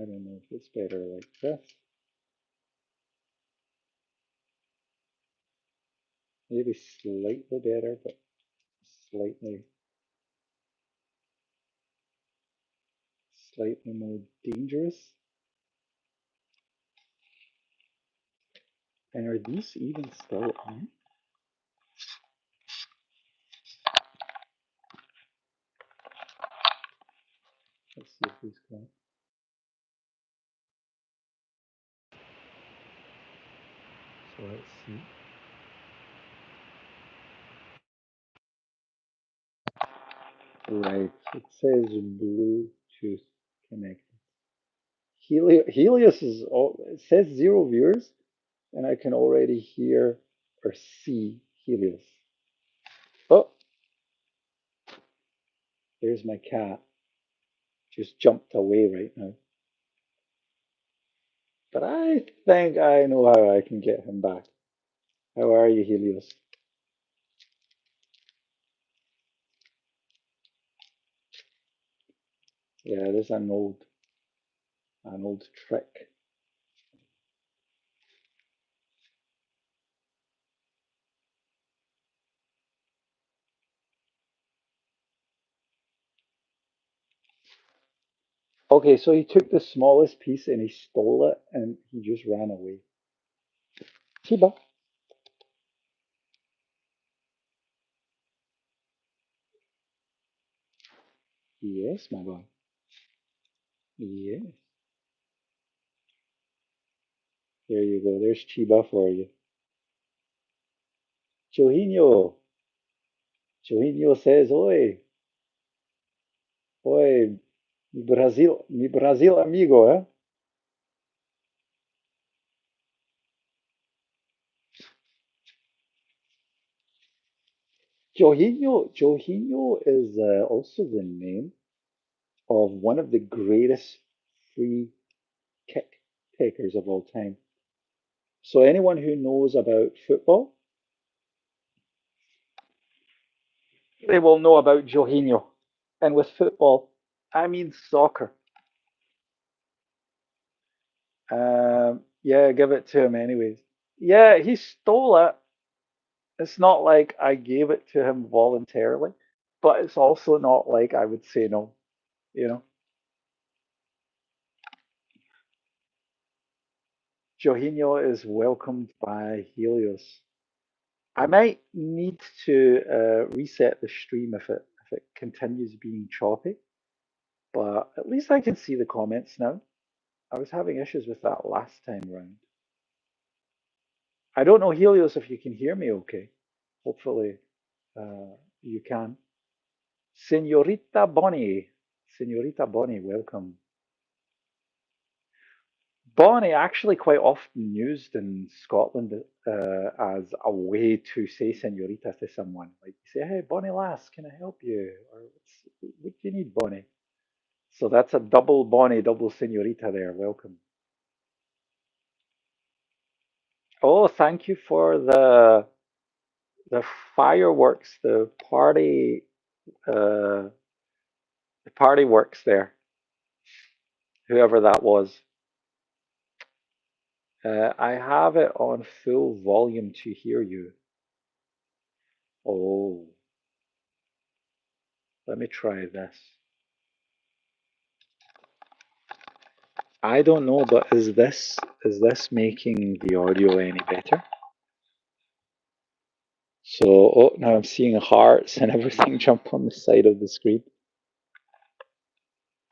I don't know if it's better like this. Maybe slightly better, but slightly more dangerous. And are these even still on? Let's see if these go. So let's see. Right, it says Bluetooth connected. Helios is all, it says 0 viewers, and I can already hear or see Helios. Oh, there's my cat. Just jumped away right now. But I think I know how I can get him back. How are you, Helios? Yeah, there's an old trick. Okay, so he took the smallest piece and he stole it and he just ran away. Chiba. Yes, my boy. Yes. There you go. There's Chiba for you. Jorginho. Jorginho says, Oi, oi, mi Brasil amigo, eh? Jorginho is also the name of one of the greatest free kick takers of all time. So anyone who knows about football, they will know about Jorginho. And with football, I mean soccer. Yeah, give it to him anyways. Yeah, he stole it. It's not like I gave it to him voluntarily, but it's also not like I would say no, you know. Jorginho is welcomed by Helios. I might need to reset the stream if it continues being choppy, but at least I can see the comments now. I was having issues with that last time round. I don't know, Helios, if you can hear me okay. Hopefully, you can. Senorita Bonnie, welcome. Bonnie actually quite often used in Scotland as a way to say senorita to someone. Like you say, hey, Bonnie lass, can I help you? Or what do you need, Bonnie? So that's a double Bonnie, double senorita there. Welcome. Oh, thank you for the fireworks, uh, the party works there. Whoever that was. I have it on full volume to hear you. Oh, let me try this. I don't know, but is this making the audio any better? So, oh, now I'm seeing hearts and everything jump on the side of the screen.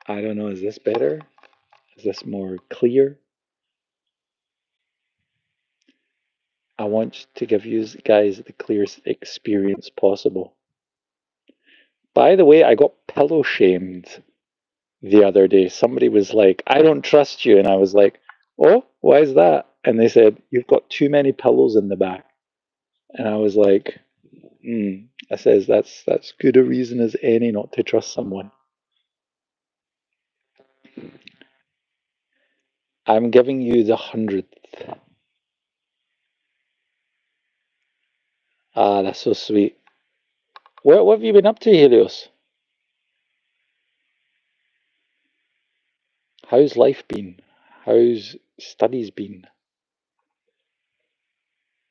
I don't know, is this better? Is this more clear? I want to give you guys the clearest experience possible. By the way, I got pillow shamed the other day. Somebody was like, I don't trust you. And I was like, oh, why is that? And they said, you've got too many pillows in the back. And I was like, I says that's good a reason as any not to trust someone. I'm giving you the 100th. Ah, that's so sweet. What have you been up to, Helios? How's life been? How's studies been?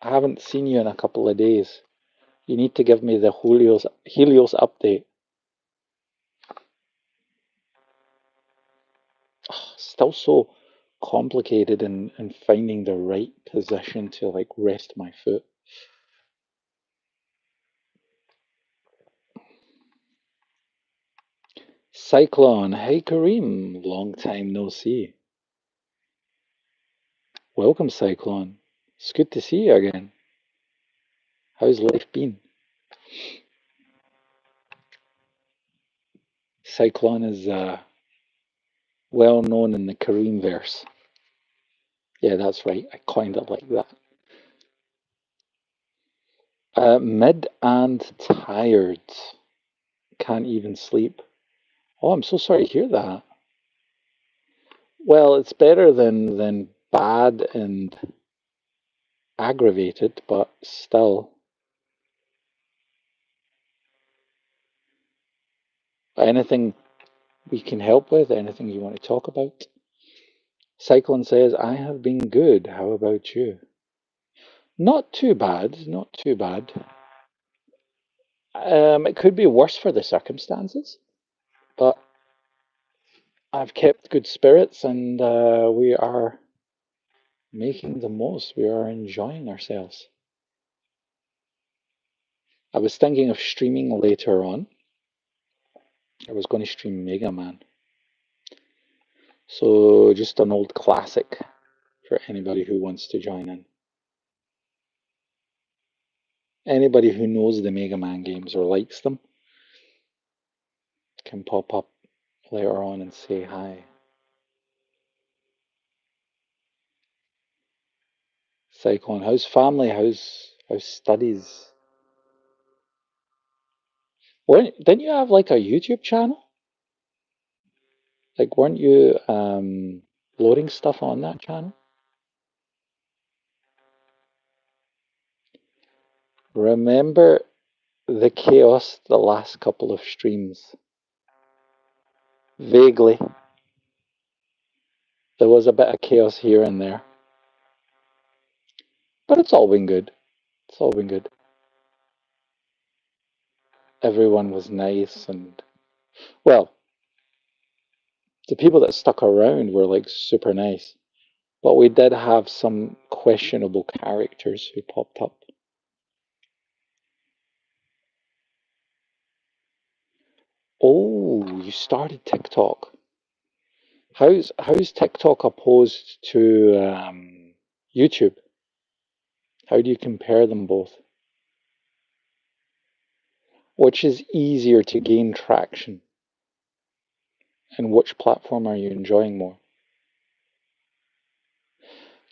I haven't seen you in a couple of days. You need to give me the Helios update. Oh, still so complicated in finding the right position to like rest my foot. Cyclone, hey Kareem, long time no see. Welcome, Cyclone. It's good to see you again. How's life been? Cyclone is well known in the Kareem verse. Yeah, that's right. I coined it like that. Mid and tired. Can't even sleep. Oh, I'm so sorry to hear that. Well, it's better than bad and aggravated, but still. Anything we can help with? Anything you want to talk about? Cyclone says, I have been good. How about you? Not too bad, not too bad. It could be worse for the circumstances, but I've kept good spirits and we are making the most. We are enjoying ourselves. I was thinking of streaming later on. I was going to stream Mega Man. So just an old classic for anybody who wants to join in. Anybody who knows the Mega Man games or likes them can pop up later on and say hi. Cyclone, how's family? How's studies? Didn't you have like a YouTube channel? Like, weren't you loading stuff on that channel? Remember the chaos the last couple of streams? Vaguely. There was a bit of chaos here and there. But it's all been good. It's all been good. Everyone was nice and, well, the people that stuck around were like super nice. But we did have some questionable characters who popped up. Oh, you started TikTok. How's TikTok opposed to YouTube? How do you compare them both? Which is easier to gain traction? And which platform are you enjoying more?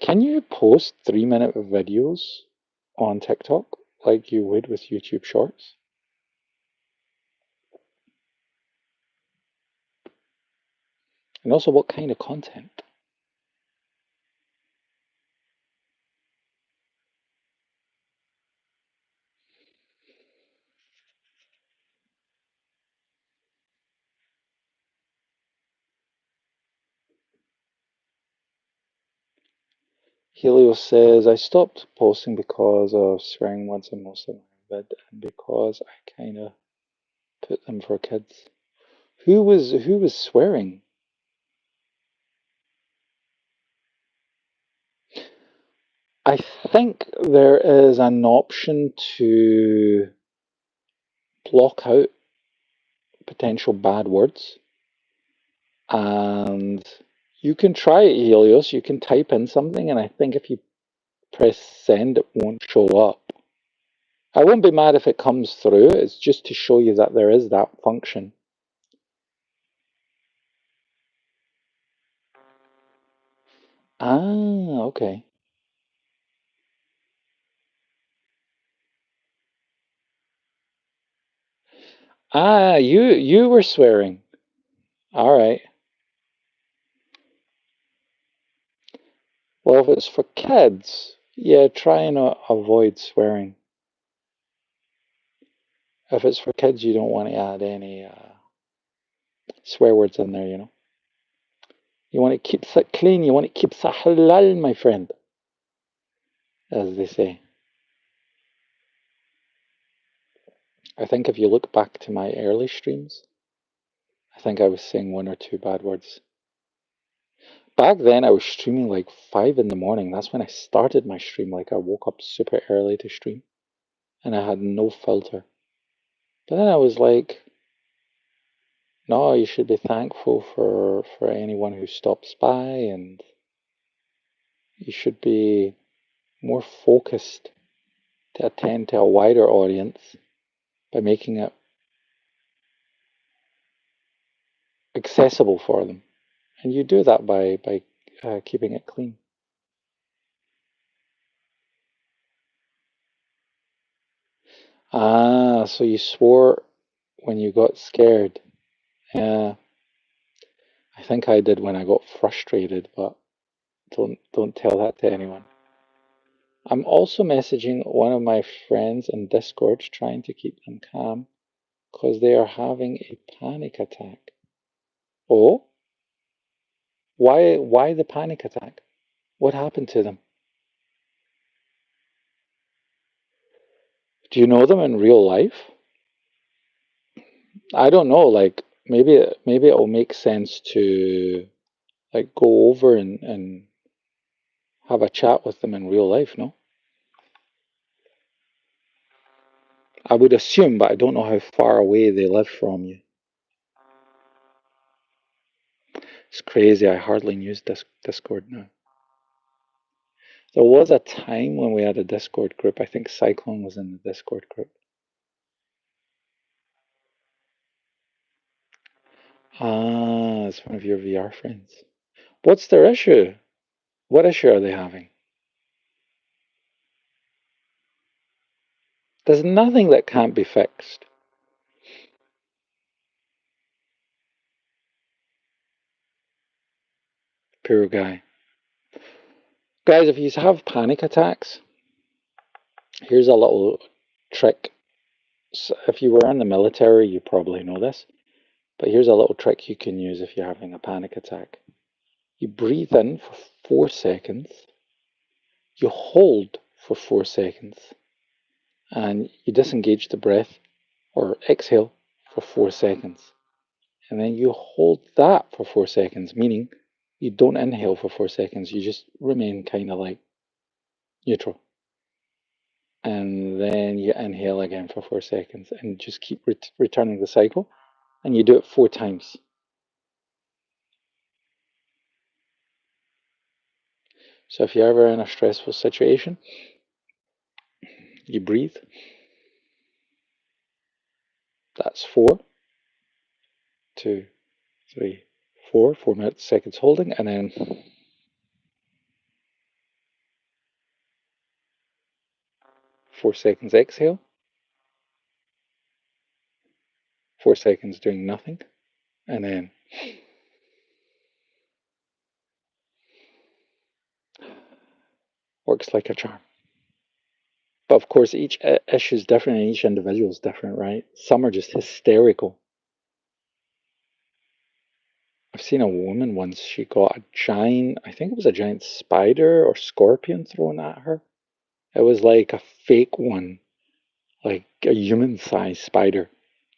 Can you post 3-minute videos on TikTok like you would with YouTube Shorts? And also, what kind of content? Helios says, I stopped posting because of swearing words in most of my vid and because I kind of put them for kids. Who was swearing? I think there is an option to block out potential bad words, and you can try it, Helios. You can type in something, and I think if you press send, it won't show up. I won't be mad if it comes through. It's just to show you that there is that function. Ah, okay. Ah, you were swearing. All right. Well, if it's for kids, yeah, try and avoid swearing. If it's for kids, you don't want to add any swear words in there, you know. You want it keeps it clean. You want it keeps it halal, my friend, as they say. I think if you look back to my early streams, I think I was saying one or two bad words. Back then, I was streaming like 5 in the morning. That's when I started my stream. Like, I woke up super early to stream, and I had no filter. But then I was like, no, you should be thankful for anyone who stops by, and you should be more focused to attend to a wider audience by making it accessible for them. And you do that by keeping it clean. Ah, so you swore when you got scared. Yeah, I think I did when I got frustrated, but don't tell that to anyone. I'm also messaging one of my friends in Discord trying to keep them calm because they are having a panic attack. Oh, why the panic attack? What happened to them? Do you know them in real life? I don't know, like maybe it'll make sense to like go over and have a chat with them in real life, no? I would assume, but I don't know how far away they live from you. It's crazy. I hardly use Discord now. There was a time when we had a Discord group. I think Cyclone was in the Discord group. Ah, it's one of your VR friends. What's their issue? What issue are they having? There's nothing that can't be fixed. Poor guy. Guys, if you have panic attacks, here's a little trick. So if you were in the military, you probably know this, but here's a little trick you can use if you're having a panic attack. You breathe in for 4 seconds, you hold for 4 seconds, and you disengage the breath or exhale for 4 seconds. And then you hold that for 4 seconds, meaning you don't inhale for 4 seconds, you just remain kind of like neutral. And then you inhale again for 4 seconds and just keep returning the cycle. And you do it 4 times. So if you're ever in a stressful situation, you breathe. That's 4, 2, 3, 4, 4 minutes, seconds holding, and then 4 seconds exhale, 4 seconds doing nothing, and then works like a charm. But of course, each issue is different and each individual is different, right? Some are just hysterical. I've seen a woman once, she got a giant, I think it was a giant spider or scorpion thrown at her. It was like a fake one, like a human-sized spider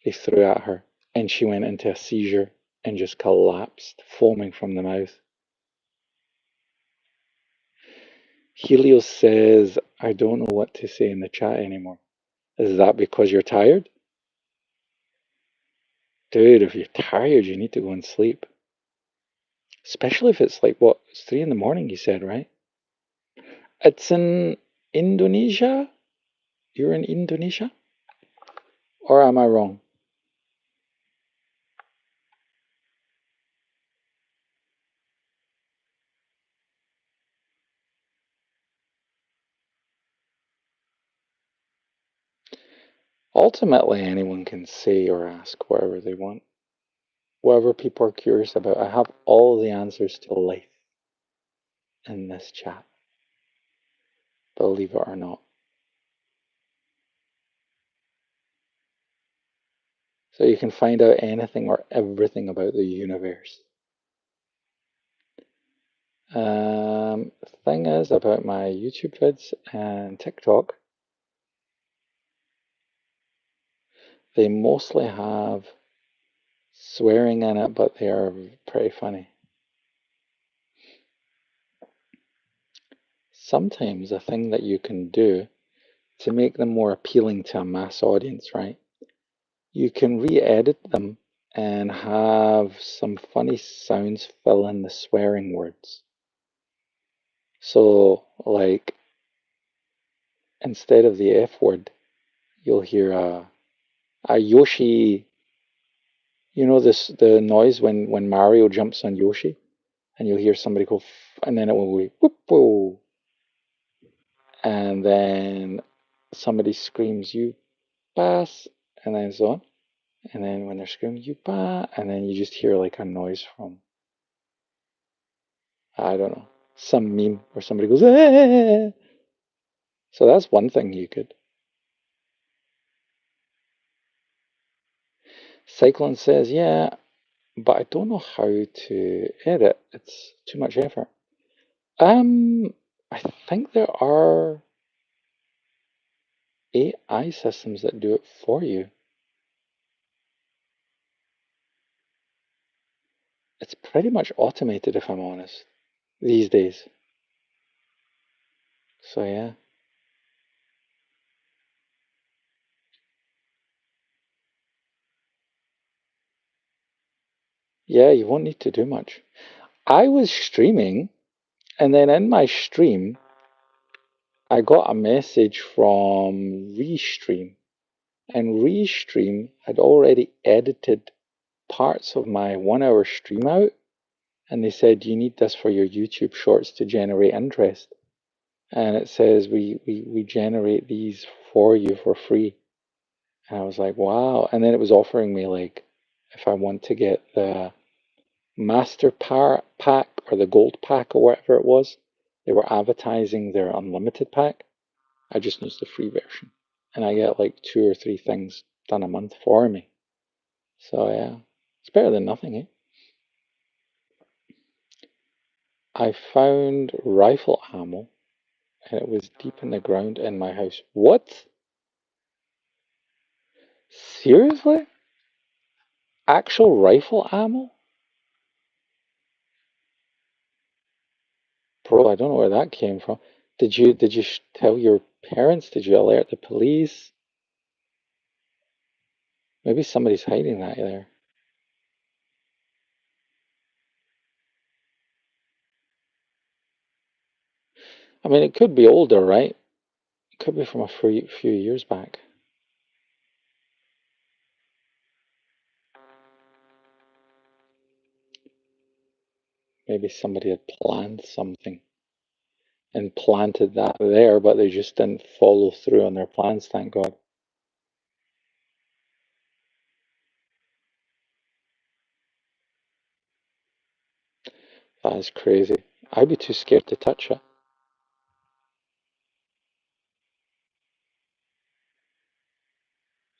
they threw at her. And she went into a seizure and just collapsed, foaming from the mouth. Helios says, I don't know what to say in the chat anymore. Is that because you're tired? Dude, if you're tired, you need to go and sleep. Especially if it's like, what, it's 3 in the morning, you said, right? It's in Indonesia? You're in Indonesia? Or am I wrong? Ultimately, anyone can say or ask whatever they want. Whatever people are curious about. I have all the answers to life in this chat. Believe it or not. So you can find out anything or everything about the universe. Thing is about my YouTube vids and TikTok, they mostly have swearing in it, but they are pretty funny. Sometimes a thing that you can do to make them more appealing to a mass audience, right? You can re-edit them and have some funny sounds fill in the swearing words. So, like, instead of the F word, you'll hear a Yoshi. You know this the noise when Mario jumps on Yoshi, and you'll hear somebody go, and then it will be whoop whoa, and then somebody screams you pass, and then so on, and then when they're screaming you pa, and then you just hear like a noise from I don't know some meme where somebody goes. Eh. So that's one thing you could. Cyclone says, yeah, but I don't know how to edit. It's too much effort. I think there are AI systems that do it for you. It's pretty much automated, if I'm honest, these days. So yeah. Yeah, you won't need to do much. I was streaming, and then in my stream, I got a message from Restream, and Restream had already edited parts of my 1 hour stream out, and they said, you need this for your YouTube shorts to generate interest. And it says, we generate these for you for free. And I was like, wow. And then it was offering me, like, if I want to get the master pack or the gold pack or whatever it was, they were advertising their unlimited pack. I just used the free version. And I get like 2 or 3 things done a month for me. So yeah, it's better than nothing, eh? I found rifle ammo and it was deep in the ground in my house. What? Seriously? Actual rifle ammo? Bro, I don't know where that came from. Did you tell your parents? Did you alert the police? Maybe somebody's hiding that there. I mean, it could be older, right? It could be from a few years back. Maybe somebody had planned something and planted that there, but they just didn't follow through on their plans, thank God. That is crazy. I'd be too scared to touch it.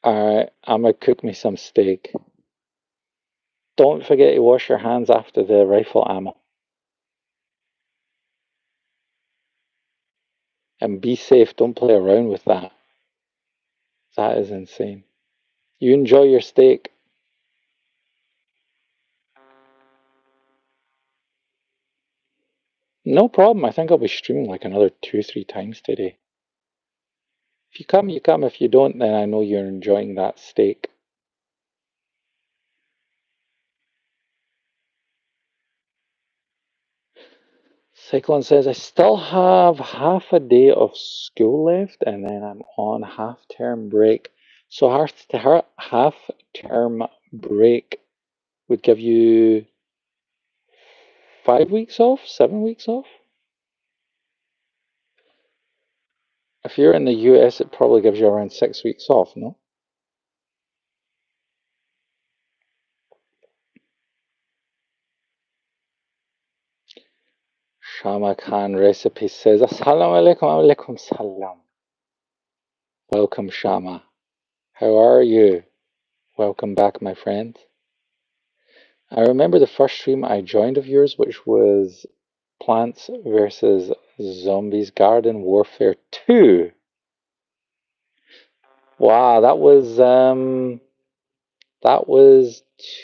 Alright, I'm gonna cook me some steak. Don't forget to wash your hands after the rifle ammo. And be safe, don't play around with that. That is insane. You enjoy your steak. No problem. I think I'll be streaming like another 2, 3 times today. If you come, you come. If you don't, then I know you're enjoying that steak. Cyclone says, I still have half a day of school left and then I'm on half-term break. So her half-term break would give you 5 weeks off, 7 weeks off. If you're in the US, it probably gives you around 6 weeks off, no? Shama Khan Recipe says, Assalamu alaikum, alaikum salam. Welcome, Shama. How are you? Welcome back, my friend. I remember the first stream I joined of yours, which was Plants versus Zombies Garden Warfare 2. Wow, that was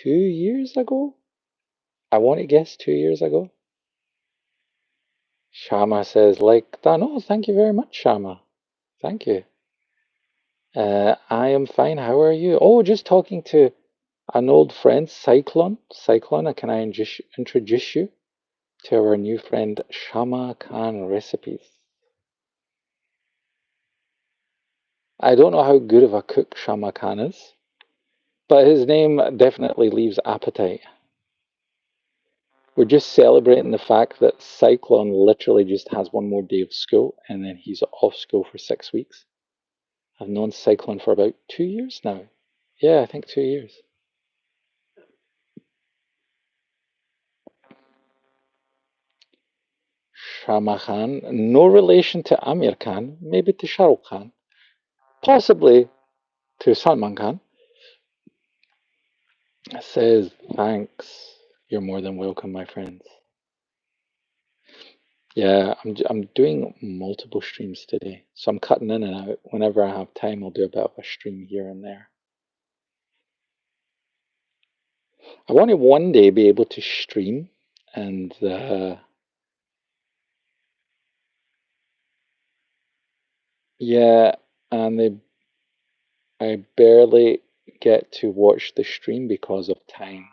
2 years ago? I want to guess 2 years ago. Shama says, like that. No, thank you very much, Shama. Thank you. I am fine. How are you? Oh, just talking to an old friend, Cyclone. Cyclone, can I introduce you to our new friend, Shama Khan Recipes? I don't know how good of a cook Shama Khan is, but his name definitely leaves appetite. We're just celebrating the fact that Cyclone literally just has one more day of school and then he's off school for 6 weeks. I've known Cyclone for about 2 years now. Yeah, I think 2 years. Shama Khan, no relation to Amir Khan, maybe to Shah Rukh Khan, possibly to Salman Khan, says, thanks. You're more than welcome, my friends. Yeah, I'm doing multiple streams today, so I'm cutting in and out. Whenever I have time, I'll do a bit of a stream here and there. I want to one day be able to stream and yeah, and I barely get to watch the stream because of time.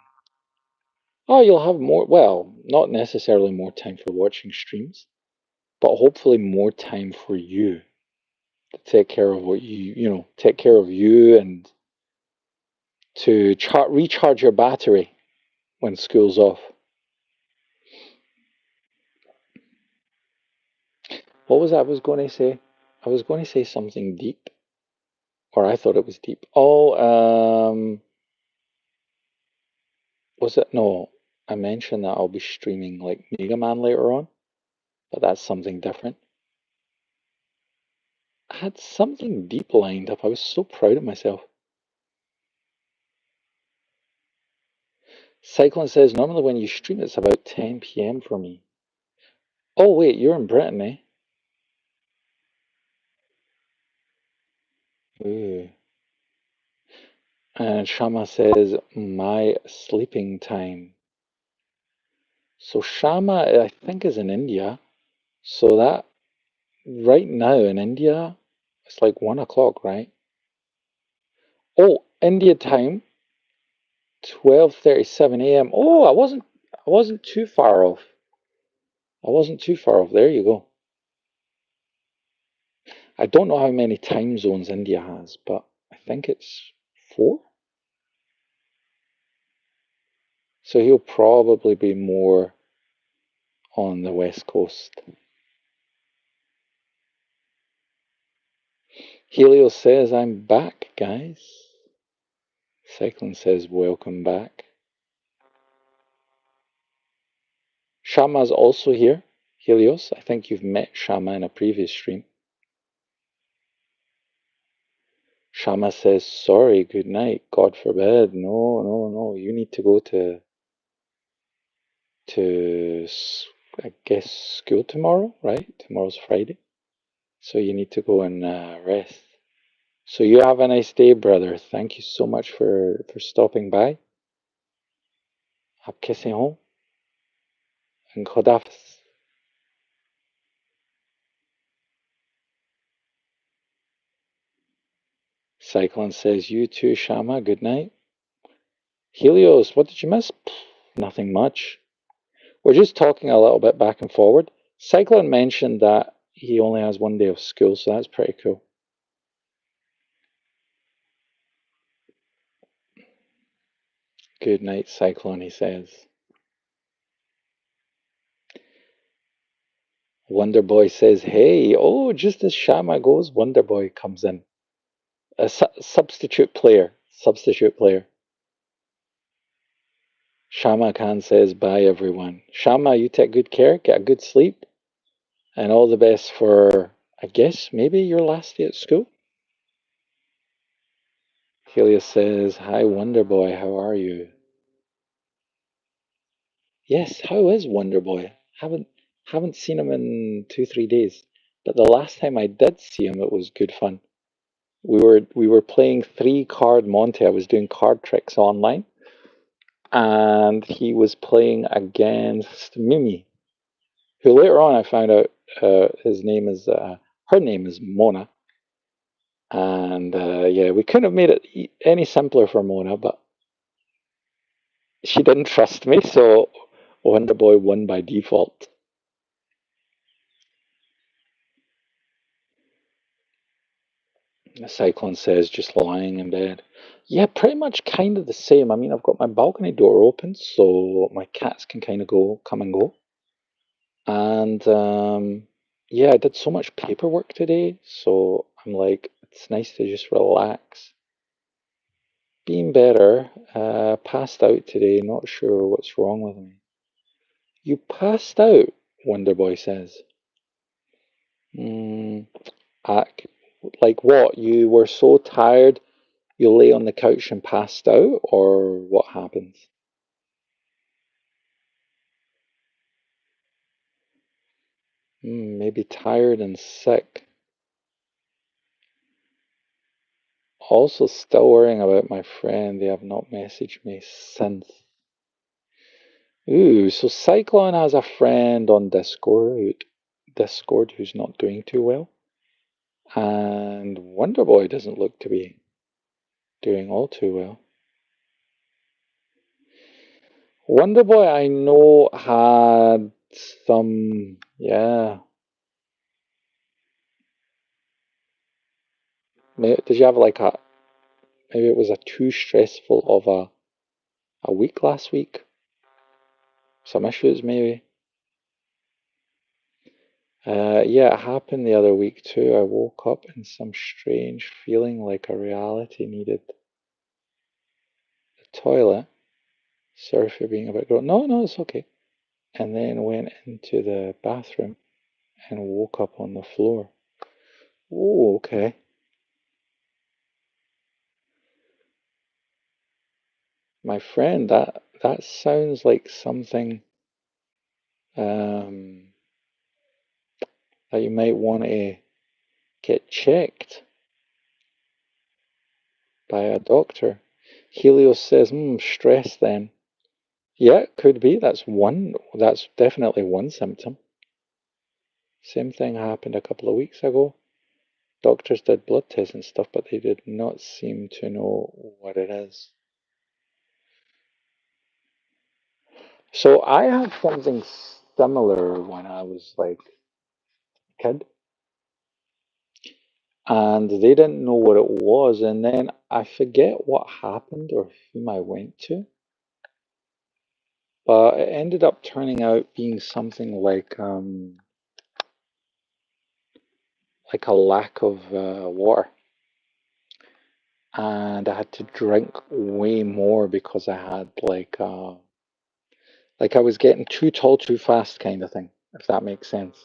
Oh, you'll have more, well, not necessarily more time for watching streams, but hopefully more time for you to take care of what take care of you and to recharge your battery when school's off. What was I was going to say? I was going to say something deep, or I thought it was deep. Oh, was it? No, I mentioned that I'll be streaming like Mega Man later on, but that's something different. I had something deep lined up. I was so proud of myself. Cyclone says normally when you stream it's about 10 p.m. for me. Oh wait, you're in Britain, eh? Ooh. And Shama says my sleeping time. So Shama, I think, is in India. So that right now in India, it's like 1 o'clock, right? Oh, India time, 12:37 a.m. Oh, I wasn't too far off. I wasn't too far off. There you go. I don't know how many time zones India has, but I think it's four. So he'll probably be more on the west coast. Helios says, I'm back, guys. Cyclone says, welcome back. Shama's also here. Helios, I think you've met Shama in a previous stream. Shama says, sorry, good night. God forbid. No, no, no. You need to go to I guess, school tomorrow, right? Tomorrow's Friday. So you need to go and rest. So you have a nice day, brother. Thank you so much for stopping by. आप कैसे हो? And Khodafis. Cyclone says, you too, Shama. Good night. Helios, what did you miss? Nothing much. We're just talking a little bit back and forward. Cyclone mentioned that he only has one day of school, so that's pretty cool. Good night, Cyclone, he says. Wonder Boy says, hey, oh, just as Shama goes, Wonder Boy comes in. A substitute player. Substitute player. Shama Khan says, bye, everyone. Shama, you take good care, get a good sleep, and all the best for, I guess, maybe your last day at school? Helios says, hi, Wonder Boy, how are you? Yes, how is Wonder Boy? Haven't Haven't seen him in 2, 3 days. But the last time I did see him, it was good fun. We were playing 3 card Monte. I was doing card tricks online, and he was playing against Mimi, who later on I found out her name is Mona, and yeah, we couldn't have made it any simpler for Mona, but she didn't trust me, so Wonder Boy won by default. The Cyclone says just lying in bed. Yeah, pretty much kind of the same. I mean, I've got my balcony door open, so my cats can kind of come and go. And yeah, I did so much paperwork today, so I'm like, it's nice to just relax. Being better, passed out today, not sure what's wrong with me. You passed out, Wonderboy says. Mm, like what? You were so tired you lay on the couch and passed out, or what happens? Maybe tired and sick. Also, still worrying about my friend. They have not messaged me since. Ooh, so Cyclone has a friend on Discord who's not doing too well, and Wonderboy doesn't look to be doing all too well. Wonderboy, I know, had some, yeah. Did you have like maybe it was a too stressful of a week last week? Some issues, maybe. Yeah, it happened the other week too. I woke up in some strange feeling like a reality needed the toilet. Sorry for being a bit gross. No, no, it's okay. And then went into the bathroom and woke up on the floor. Oh, okay. My friend, that sounds like something um, that you might want to get checked by a doctor. Helios says, stress then. Yeah, it could be. That's definitely one symptom. Same thing happened a couple of weeks ago. Doctors did blood tests and stuff, but they did not seem to know what it is. So I had something similar when I was like a kid, and they didn't know what it was. And then I forget what happened or whom I went to, but it ended up turning out being something like a lack of water. And I had to drink way more because I had like I was getting too tall too fast kind of thing, if that makes sense.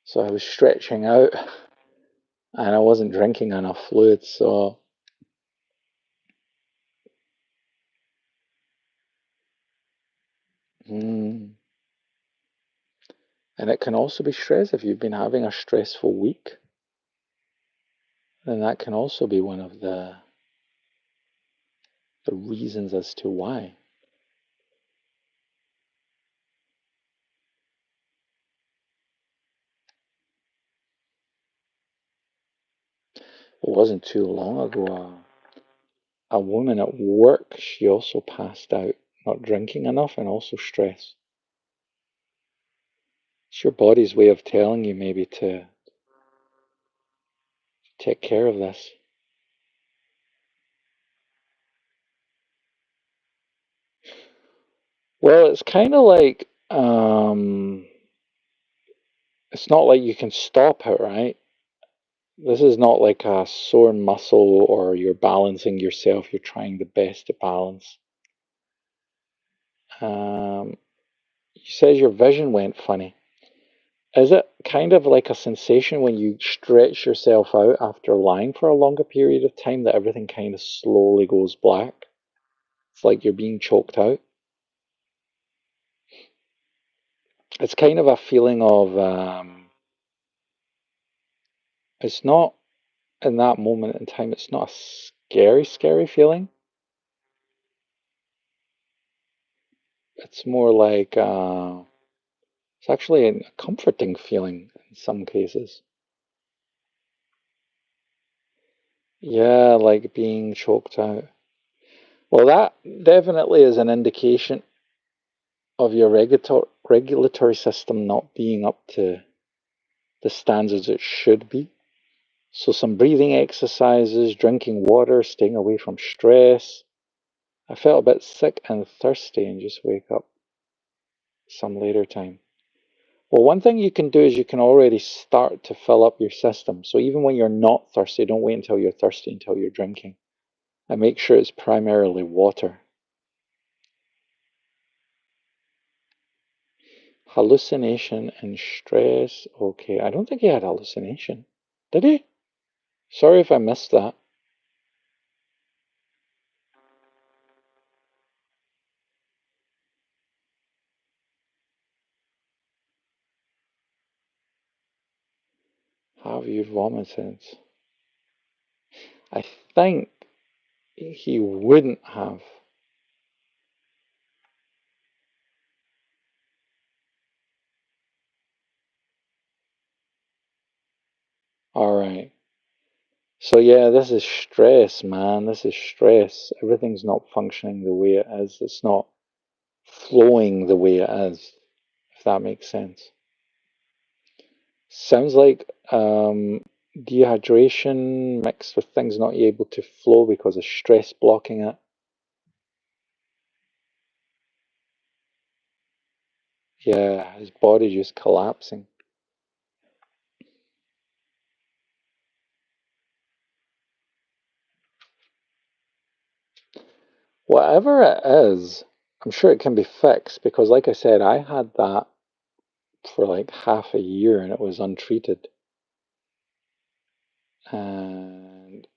So I was stretching out and I wasn't drinking enough fluid, so mm. And it can also be stress if you've been having a stressful week, then that can also be one of the reasons as to why. It wasn't too long ago, a woman at work, she also passed out, not drinking enough and also stress. It's your body's way of telling you maybe to take care of this. Well, it's kind of like it's not like you can stop it, right? This is not like a sore muscle or you're balancing yourself. You're trying the best to balance. You says your vision went funny. Is it kind of like a sensation when you stretch yourself out after lying for a longer period of time that everything kind of slowly goes black? It's like you're being choked out. It's kind of a feeling of, it's not in that moment in time, it's not a scary feeling. It's more like, it's actually a comforting feeling in some cases. Yeah, like being choked out. Well, that definitely is an indication of your regulatory system not being up to the standards it should be. So, some breathing exercises, drinking water, staying away from stress. I felt a bit sick and thirsty and just wake up some later time. Well, one thing you can do is you can already start to fill up your system. So, even when you're not thirsty, don't wait until you're thirsty until you're drinking. And make sure it's primarily water. Hallucination and stress. Okay, I don't think he had hallucination. Did he? Sorry if I missed that. Have you vomited? I think he wouldn't have. Alright. So yeah, this is stress, man. This is stress. Everything's not functioning the way it is. It's not flowing the way it is, if that makes sense. Sounds like dehydration mixed with things not able to flow because of stress blocking it. Yeah, his body just collapsing. Whatever it is, I'm sure it can be fixed because, like I said, I had that for like half a year and it was untreated. And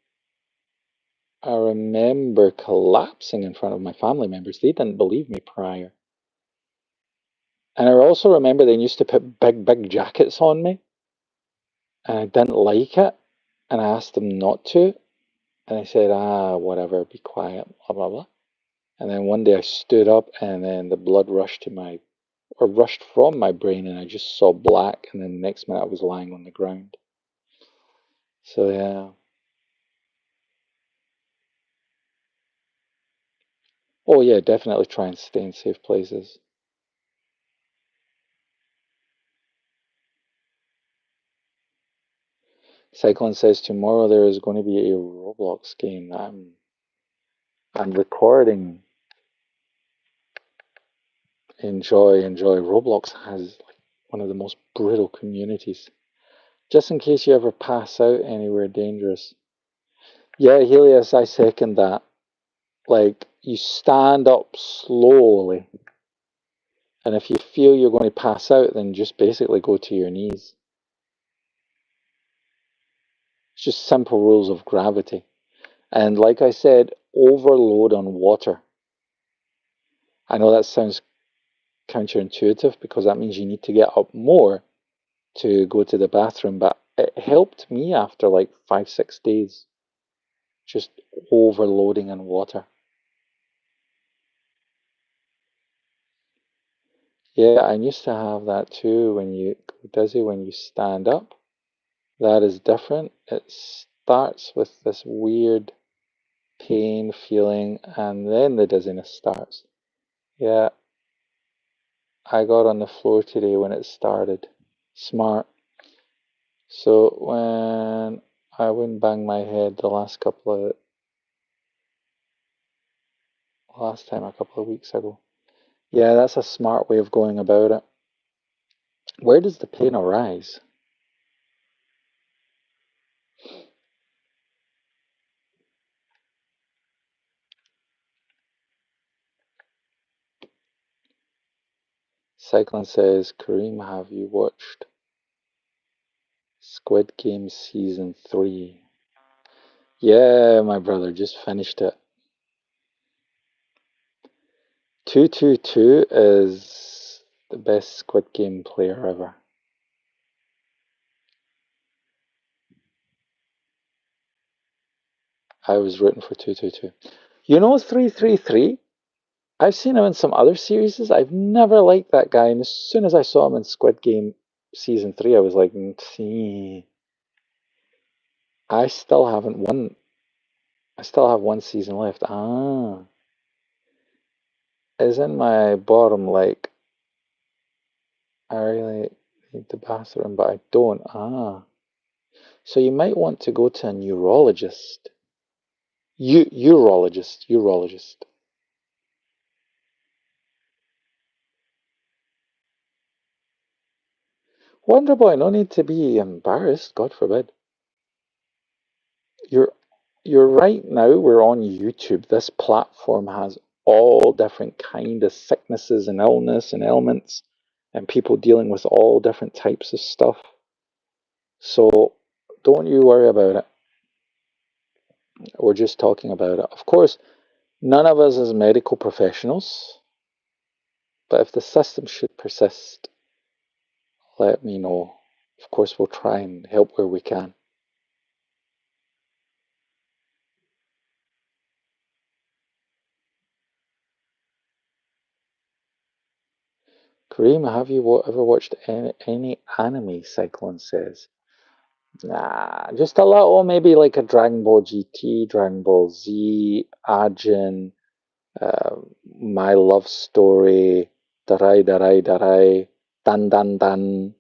I remember collapsing in front of my family members. They didn't believe me prior. And I also remember they used to put big jackets on me, and I didn't like it. And I asked them not to. And I said, whatever, be quiet, blah, blah, blah. And then one day I stood up, and then the blood rushed from my brain, and I just saw black. And then the next minute I was lying on the ground. So, yeah. Oh, yeah, definitely try and stay in safe places. Cyclone says tomorrow there is going to be a Roblox game that I'm recording. Enjoy. Roblox has like one of the most brutal communities. Just in case you ever pass out anywhere dangerous. Yeah, Helios, I second that. Like, you stand up slowly, and if you feel you're going to pass out, then just basically go to your knees. It's just simple rules of gravity. And like I said, overload on water. I know that sounds counterintuitive because that means you need to get up more to go to the bathroom, but it helped me after like 5, 6 days, just overloading in water. Yeah, I used to have that too when you go dizzy when you stand up. That is different. It starts with this weird pain feeling and then the dizziness starts. Yeah, I got on the floor today when it started. Smart. So when I wouldn't bang my head last time a couple of weeks ago. Yeah, that's a smart way of going about it. Where does the pain arise? Cyclone says, Kareem, have you watched Squid Game Season 3? Yeah, my brother, just finished it. 222 is The best Squid Game player ever. I was rooting for 222. You know 333? I've seen him in some other series. I've never liked that guy, and as soon as I saw him in Squid Game season 3, I was like, I still haven't won. I still have one season left. Is in my bottom, like, I really need the bathroom, but I don't. So you might want to go to a neurologist. Urologist. Wonder Boy, no need to be embarrassed, God forbid. You're you're right now, we're on YouTube. This platform has all different kind of sicknesses and illness and ailments and people dealing with all different types of stuff. So don't you worry about it. We're just talking about it. Of course, none of us is medical professionals, but if the system should persist, let me know. Of course, we'll try and help where we can. Kareem, have you ever watched any anime? Cyclone says. Nah, just a little, maybe like a Dragon Ball GT, Dragon Ball Z, Ajin, My Love Story, Darai Darai Darai, Dan Dan Dan,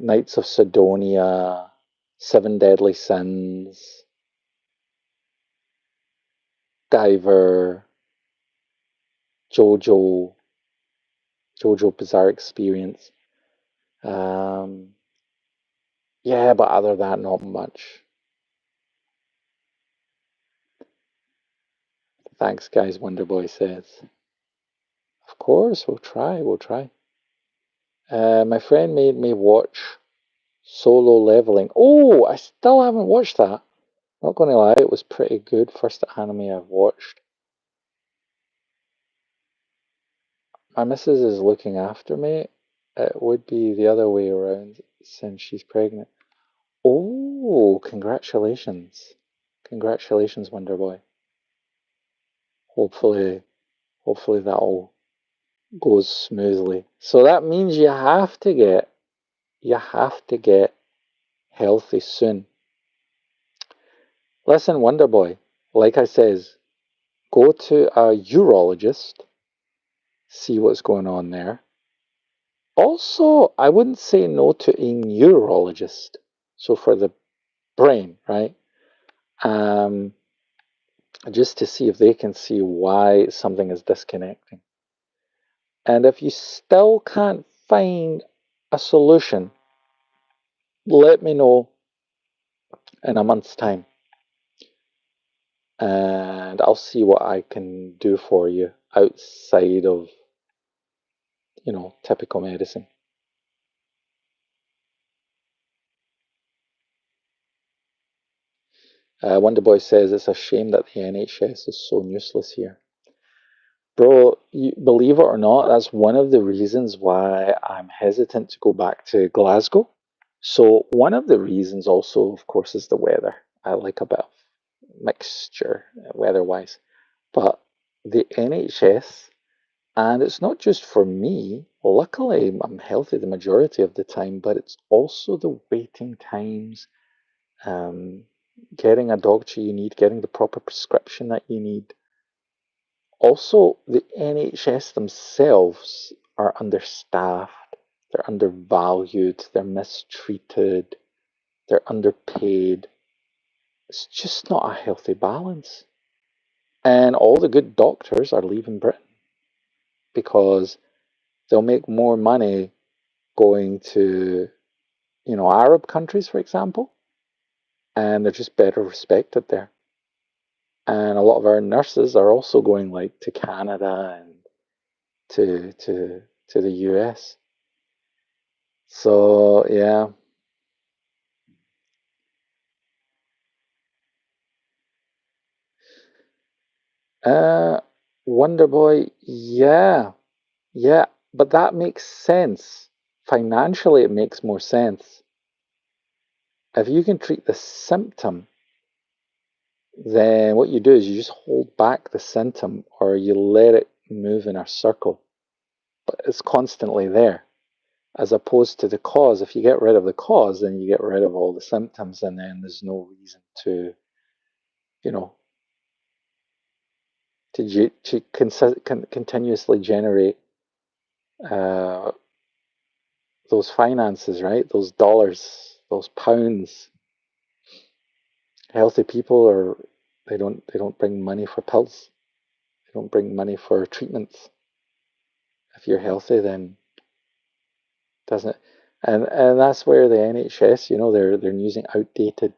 Knights of Sidonia, Seven Deadly Sins, Diver, JoJo, JoJo Bizarre Experience. Um, yeah, but other than that, not much. Thanks, guys, Wonderboy says. Of course, we'll try. My friend made me watch Solo Leveling. Oh, I still haven't watched that. Not gonna lie, it was pretty good. First anime I've watched. My missus is looking after me. It would be the other way around since she's pregnant. Oh, congratulations. Congratulations, Wonder Boy. Hopefully, hopefully that all goes smoothly. So that means you have to get healthy soon. Listen, Wonder Boy, like I says, go to a urologist, see what's going on there. Also, I wouldn't say no to a neurologist. So for the brain, right? Um, just to see if they can see why something is disconnecting. And if you still can't find a solution, let me know in a month's time. And I'll see what I can do for you outside of, typical medicine. Wonderboy says it's a shame that the NHS is so useless here. Bro, believe it or not, that's one of the reasons why I'm hesitant to go back to Glasgow. So, one of the reasons also, of course, is the weather. I like a bit of mixture weather wise. But the NHS, and it's not just for me, luckily I'm healthy the majority of the time, but it's also the waiting times, um, getting a doctor you need, getting the proper prescription that you need. Also, the NHS themselves are understaffed, they're undervalued, they're mistreated, they're underpaid. It's just not a healthy balance. And all the good doctors are leaving Britain because they'll make more money going to, Arab countries, for example, and they're just better respected there. And a lot of our nurses are also going like to Canada and to the US. So yeah, uh, Wonder Boy, yeah, yeah. But that makes sense. Financially, it makes more sense. If you can treat the symptom, then what you do is you just hold back the symptom or you let it move in a circle, but it's constantly there. As opposed to the cause, if you get rid of the cause, then you get rid of all the symptoms, and then there's no reason to, you know, to continuously generate uh, those finances, right? Those dollars, those pounds. Healthy people are they don't bring money for pills. They don't bring money for treatments. If you're healthy, then doesn't it? And that's where the NHS, they're using outdated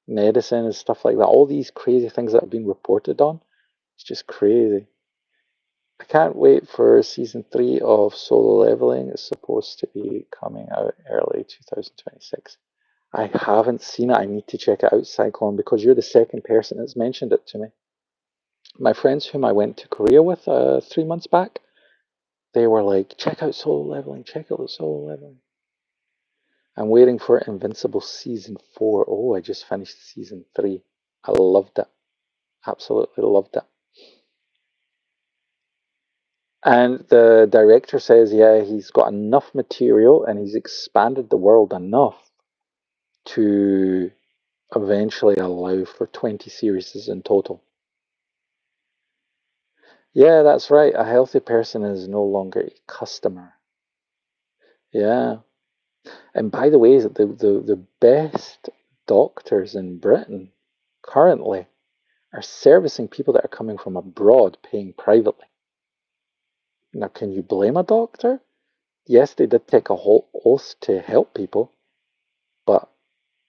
medicine and stuff like that. All these crazy things that have been reported on. It's just crazy. I can't wait for season 3 of Solo Leveling. It's supposed to be coming out early 2026. I haven't seen it. I need to check it out, Cyclone, because you're the second person that's mentioned it to me. My friends whom I went to Korea with 3 months back, they were like, check out Solo Leveling, check out Solo Leveling. I'm waiting for Invincible season 4. Oh, I just finished season 3. I loved it. Absolutely loved it. And the director says, yeah, he's got enough material and he's expanded the world enough to eventually allow for 20 series in total. Yeah, that's right. A healthy person is no longer a customer. Yeah. And by the way, the best doctors in Britain currently are servicing people that are coming from abroad paying privately. Now, can you blame a doctor? Yes, they did take a whole oath to help people, but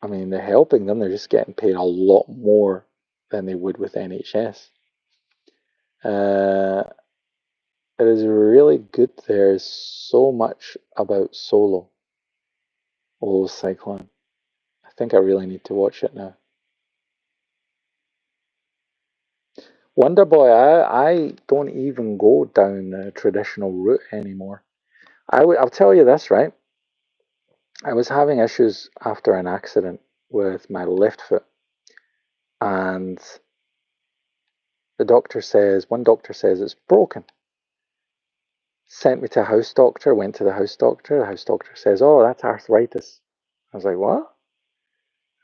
I mean, they're helping them, they're just getting paid a lot more than they would with NHS. Uh, it is really good. There's so much about Solo. Oh, Cyclone. I think I really need to watch it now. Wonder Boy, I don't even go down the traditional route anymore. I'll tell you this, right? I was having issues after an accident with my left foot, and one doctor says it's broken. Sent me to a house doctor, went to the house doctor. The house doctor says, oh, that's arthritis. I was like, what?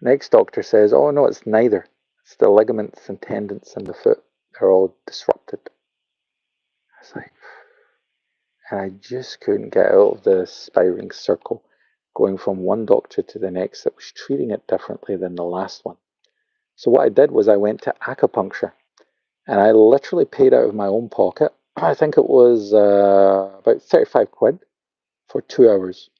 Next doctor says, oh, no, it's neither. It's the ligaments and tendons in the foot. They're all disrupted. I was like, and I just couldn't get out of the spiraling circle, going from one doctor to the next that was treating it differently than the last one. So what I did was I went to acupuncture, and I literally paid out of my own pocket. I think it was about 35 quid for 2 hours.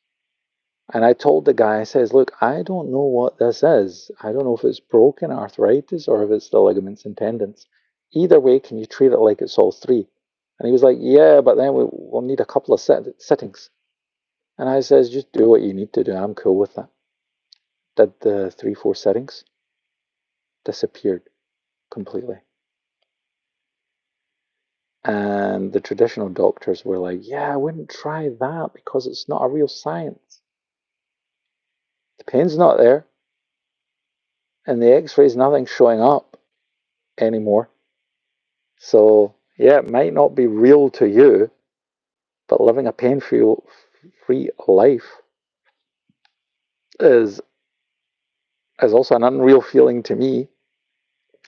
And I told the guy, I says, look, I don't know what this is. I don't know if it's broken arthritis or if it's the ligaments and tendons. Either way, can you treat it like it's all three? And he was like, yeah, but then we'll need a couple of sittings. And I says, just do what you need to do. I'm cool with that. Did the 3, 4 sittings, disappeared completely. And the traditional doctors were like, yeah, I wouldn't try that because it's not a real science. The pain's not there, and the x-rays, nothing's showing up anymore. So, yeah, it might not be real to you, but living a pain-free life is also an unreal feeling to me.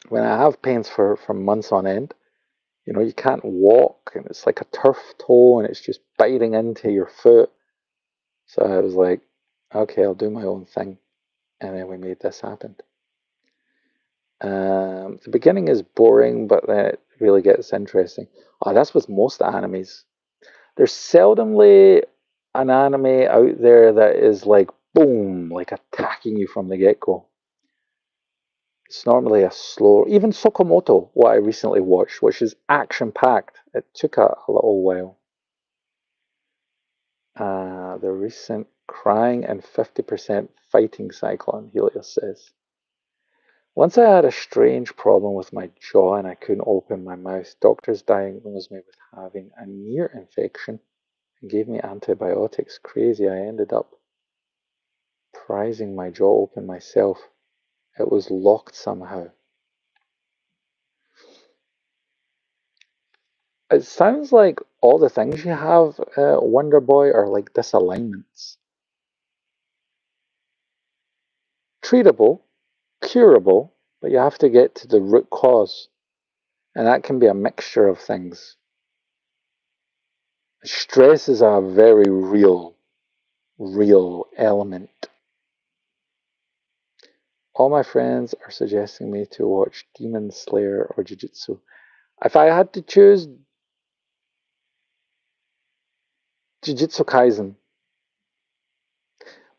When I have pains for months on end, you can't walk, and it's like a turf toe, and it's just biting into your foot. So I was like, okay, I'll do my own thing. And then we made this happen. The beginning is boring, but then it really gets interesting. Oh, that's with most animes. There's seldomly an anime out there that is like boom, like attacking you from the get-go. It's normally a slow, even Sokomoto, what I recently watched, which is action-packed. It took a little while. The recent crying and 50% fighting cyclone, Helios says. Once I had a strange problem with my jaw and I couldn't open my mouth. Doctors diagnosed me with having a ear infection and gave me antibiotics. Crazy. I ended up prizing my jaw open myself. It was locked somehow. It sounds like all the things you have, Wonder Boy, are like disalignments. Treatable, curable, but you have to get to the root cause. And that can be a mixture of things. Stress is a very real element. All my friends are suggesting me to watch Demon Slayer or Jujutsu. If I had to choose, Jujutsu Kaisen.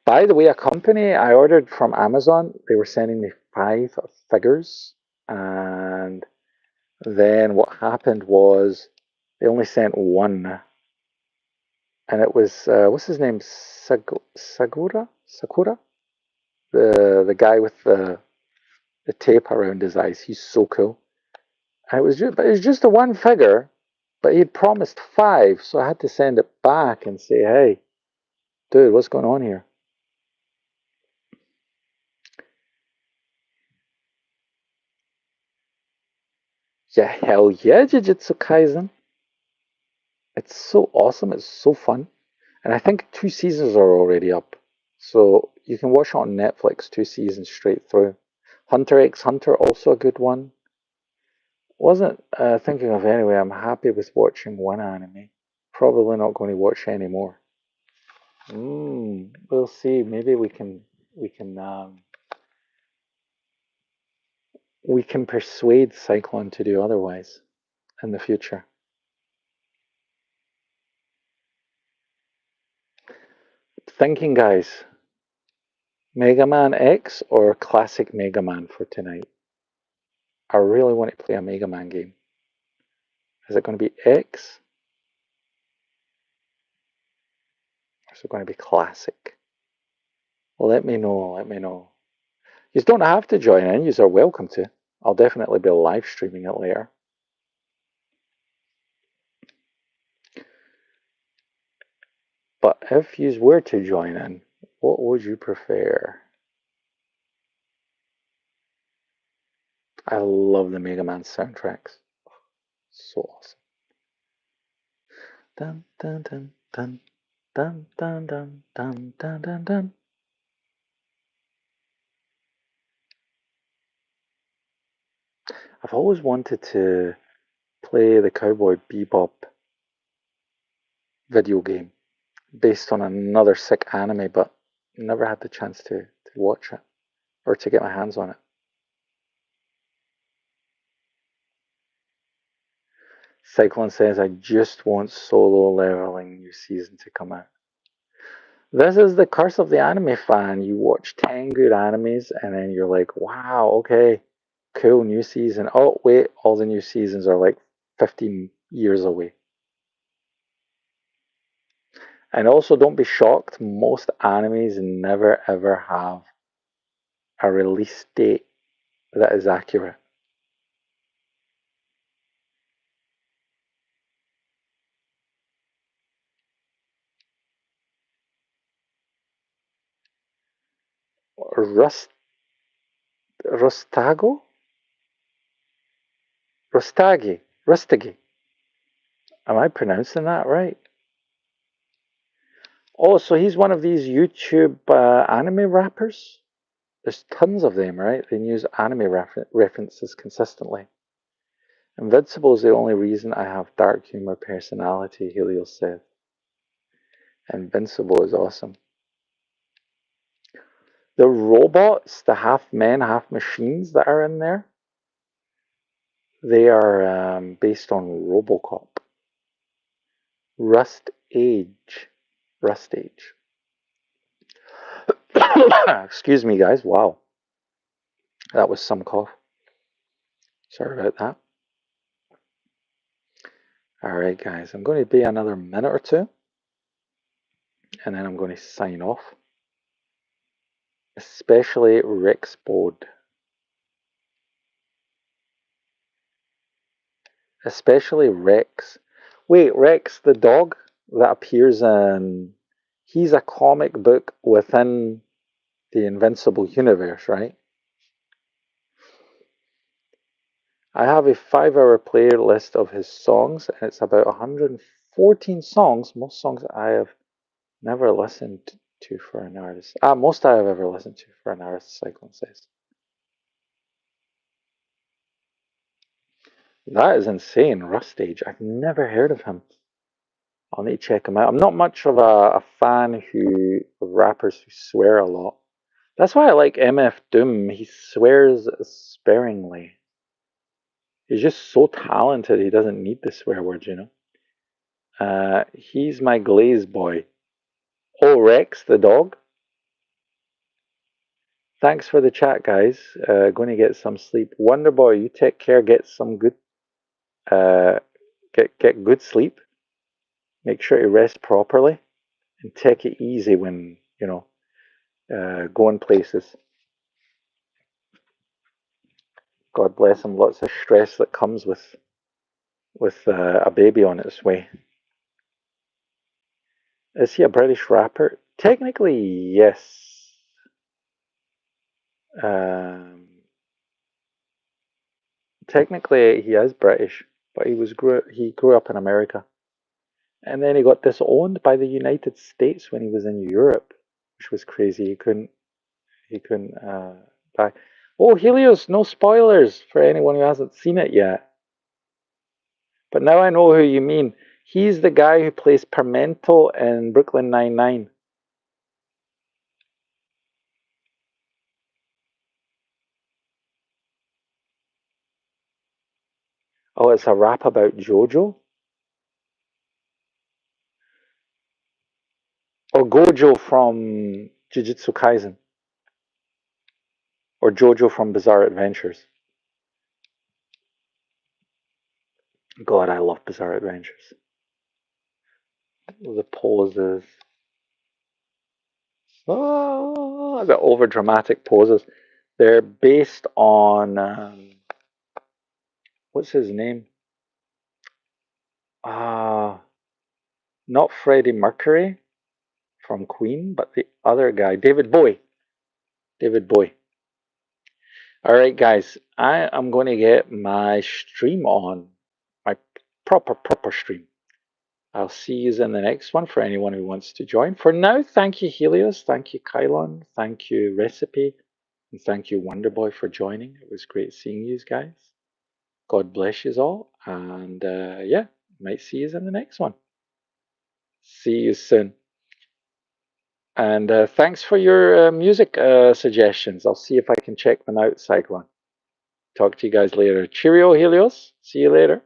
By the way, a company I ordered from Amazon, they were sending me 5 figures. And then what happened was they only sent one. And it was, what's his name? Sakura? The guy with the tape around his eyes. He's so cool. And it was just the one figure, but he'd promised 5, so I had to send it back and say, hey, dude, what's going on here? Yeah, hell yeah, Jujutsu Kaisen. It's so awesome. It's so fun. And I think 2 seasons are already up. So you can watch it on Netflix, 2 seasons straight through. Hunter x Hunter, also a good one. Wasn't thinking of anyway. I'm happy with watching one anime. Probably not going to watch any more. We'll see. Maybe we can persuade Cyclone to do otherwise in the future. Thinking, guys, Mega Man X or classic Mega Man for tonight? I really want to play a Mega Man game. Is it going to be X? Or is it going to be classic? Well, let me know. Let me know. You don't have to join in. You are welcome to. I'll definitely be live streaming it later. But if you were to join in, what would you prefer? I love the Mega Man soundtracks. So awesome. Dun dun dun dun dun dun dun dun dun dun dun. I've always wanted to play the Cowboy Bebop video game based on another sick anime, but never had the chance to watch it or to get my hands on it. Cyclone says, I just want solo leveling new season to come out. This is the curse of the anime fan. You watch 10 good animes and then you're like, wow, okay, cool, new season. Oh, wait, all the new seasons are like 15 years away. And also, don't be shocked, most animes never ever have a release date that is accurate. Rust, Rustago? Rustagi. Am I pronouncing that right? Oh, so he's one of these YouTube anime rappers? There's tons of them, right? They use anime references consistently. Invincible is the only reason I have dark humor personality, Helios said. Invincible is awesome. The robots, the half men, half machines that are in there, they are based on Robocop. Rust Age. Rust Age. Excuse me, guys. Wow. That was some cough. Sorry about that. Alright, guys. I'm going to be another minute or two, and then I'm going to sign off. Especially Rex Bode. Especially Rex. Wait, Rex the dog? that appears in. He's a comic book within the Invincible universe, right? I have a 5-hour playlist of his songs, and it's about 114 songs. Most songs I have never listened to for an artist. Most I have ever listened to for an artist, Cyclone says. That is insane, Rustage. I've never heard of him. I'll need to check him out. I'm not much of a fan of rappers who swear a lot. That's why I like MF Doom. He swears sparingly. He's just so talented, he doesn't need the swear words, you know? He's my glaze boy. Oh, Rex, the dog. Thanks for the chat, guys. Going to get some sleep. Wonderboy, you take care. Get some good, uh, get good sleep. Make sure to rest properly and take it easy when going places. God bless him. Lots of stress that comes with a baby on its way. Is he a British rapper? Technically, yes. Um, Technically, he is British, but he grew up in America, and then he got disowned by the United States when he was in Europe, which was crazy. He couldn't die. Oh, Helios! No spoilers for anyone who hasn't seen it yet. But now I know who you mean. He's the guy who plays Permento in Brooklyn Nine-Nine. Oh, it's a rap about JoJo? Or Gojo from Jujutsu Kaisen? Or JoJo from Bizarre Adventures? God, I love Bizarre Adventures. The poses. Oh, the over dramatic poses. They're based on what's his name? Uh Not Freddie Mercury from Queen, but the other guy, David Bowie. David Bowie. All right, guys, I am going to get my stream on, my proper stream. I'll see you in the next one for anyone who wants to join. For now, thank you, Helios. Thank you, Kylon. Thank you, Recipe. And thank you, Wonderboy, for joining. It was great seeing you guys. God bless you all. And yeah, might see you in the next one. See you soon. And thanks for your music suggestions. I'll see if I can check them out, Cyclone. Talk to you guys later. Cheerio, Helios. See you later.